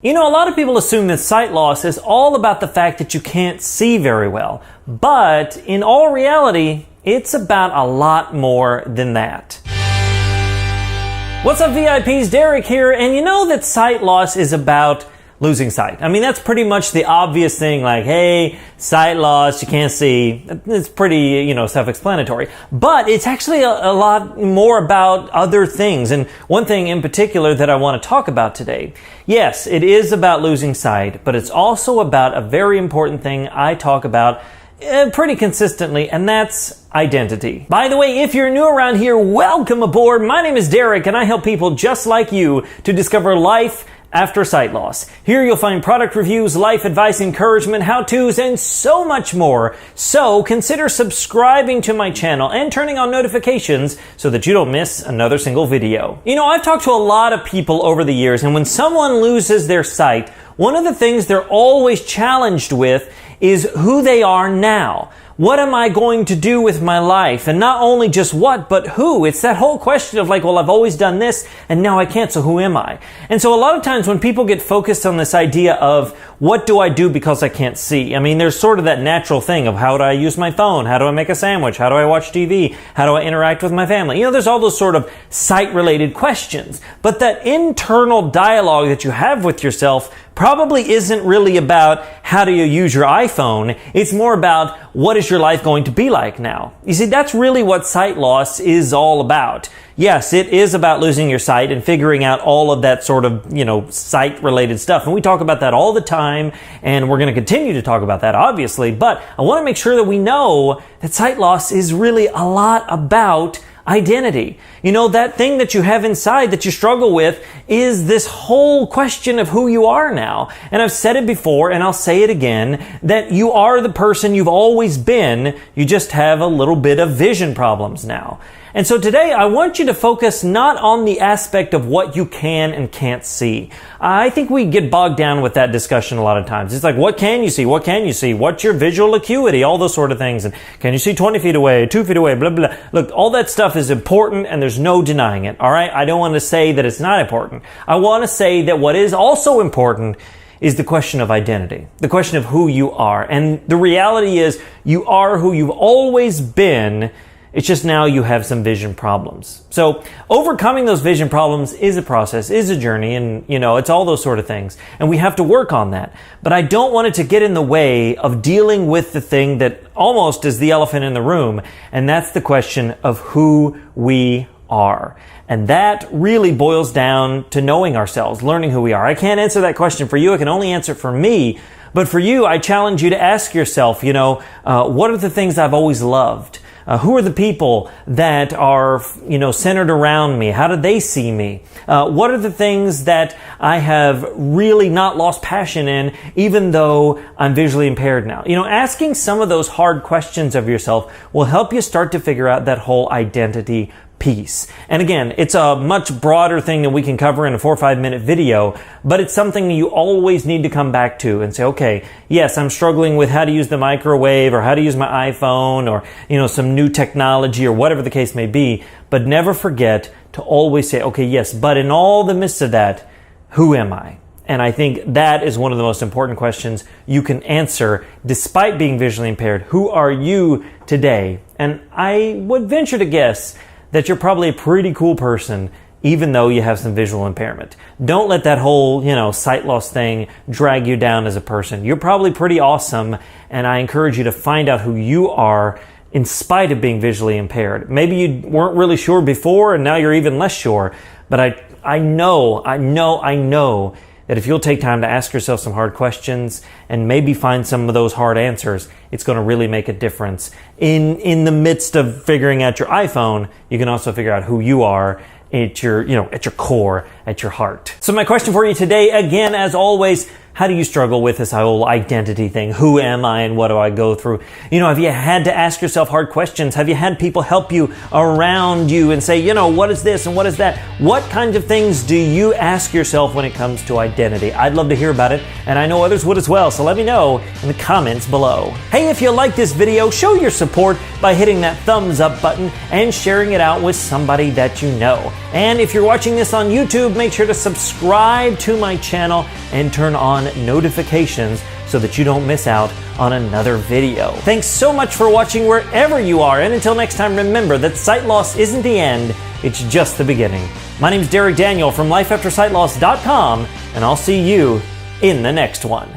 You know, a lot of people assume that sight loss is all about the fact that you can't see very well. But in all reality, it's about a lot more than that. What's up, VIPs? Derek here, and you know that sight loss is about losing sight. I mean, that's pretty much the obvious thing, like, hey, sight loss, you can't see. It's pretty, self-explanatory. But it's actually a lot more about other things. And one thing in particular that I want to talk about today. Yes, it is about losing sight, but it's also about a very important thing I talk about pretty consistently, and that's identity. By the way, if you're new around here, welcome aboard. My name is Derek, and I help people just like you to discover life after sight loss. Here you'll find product reviews, life advice, encouragement, how-tos, and so much more. So consider subscribing to my channel and turning on notifications so that you don't miss another single video. You know, I've talked to a lot of people over the years, and when someone loses their sight, one of the things they're always challenged with is who they are now. What am I going to do with my life? And not only just what, but who. It's that whole question of like, well, I've always done this and now I can't, so who am I? And so a lot of times when people get focused on this idea of what do I do because I can't see? I mean, there's sort of that natural thing of how do I use my phone? How do I make a sandwich? How do I watch TV? How do I interact with my family? You know, there's all those sort of sight-related questions. But that internal dialogue that you have with yourself probably isn't really about how do you use your iPhone. It's more about what is your life going to be like now? You see, that's really what sight loss is all about. Yes, it is about losing your sight and figuring out all of that sort of, sight-related stuff. And we talk about that all the time, and we're going to continue to talk about that, obviously. But I want to make sure that we know that sight loss is really a lot about identity. You know, that thing that you have inside that you struggle with is this whole question of who you are now. And I've said it before, and I'll say it again, that you are the person you've always been. You just have a little bit of vision problems now. And so today I want you to focus not on the aspect of what you can and can't see. I think we get bogged down with that discussion a lot of times. It's like, what can you see? What can you see? What's your visual acuity? All those sort of things. And can you see 20 feet away, 2 feet away, blah, blah, blah. Look, all that stuff is important and there's no denying it. All right. I don't want to say that it's not important. I want to say that what is also important is the question of identity, the question of who you are. And the reality is you are who you've always been. It's just now you have some vision problems. So overcoming those vision problems is a process, is a journey, and it's all those sort of things. And we have to work on that. But I don't want it to get in the way of dealing with the thing that almost is the elephant in the room, and that's the question of who we are. And that really boils down to knowing ourselves, learning who we are. I can't answer that question for you. I can only answer it for me. But for you, I challenge you to ask yourself, what are the things I've always loved? Who are the people that are, centered around me? How do they see me? What are the things that I have really not lost passion in, even though I'm visually impaired now? Asking some of those hard questions of yourself will help you start to figure out that whole identity piece. And again, it's a much broader thing that we can cover in a 4 or 5 minute video, but it's something you always need to come back to and say, okay, yes, I'm struggling with how to use the microwave or how to use my iPhone or, some new technology or whatever the case may be, but never forget to always say, okay, yes, but in all the midst of that, who am I? And I think that is one of the most important questions you can answer despite being visually impaired. Who are you today? And I would venture to guess that you're probably a pretty cool person, even though you have some visual impairment. Don't let that whole, sight loss thing drag you down as a person. You're probably pretty awesome, and I encourage you to find out who you are in spite of being visually impaired. Maybe you weren't really sure before, and now you're even less sure, but I know that if you'll take time to ask yourself some hard questions and maybe find some of those hard answers, it's going to really make a difference. In the midst of figuring out your iPhone, you can also figure out who you are at your core, at your heart. So my question for you today, again, as always, How do you struggle with this whole identity thing? Who am I and what do I go through? Have you had to ask yourself hard questions? Have you had people help you around you and say, what is this and what is that? What kinds of things do you ask yourself when it comes to identity? I'd love to hear about it, and I know others would as well, so let me know in the comments below. Hey, if you like this video, show your support by hitting that thumbs up button and sharing it out with somebody that you know. And if you're watching this on YouTube, make sure to subscribe to my channel and turn on notifications so that you don't miss out on another video. Thanks so much for watching wherever you are, and until next time, remember that sight loss isn't the end, it's just the beginning. My name's Derek Daniel from LifeAfterSightLoss.com, and I'll see you in the next one.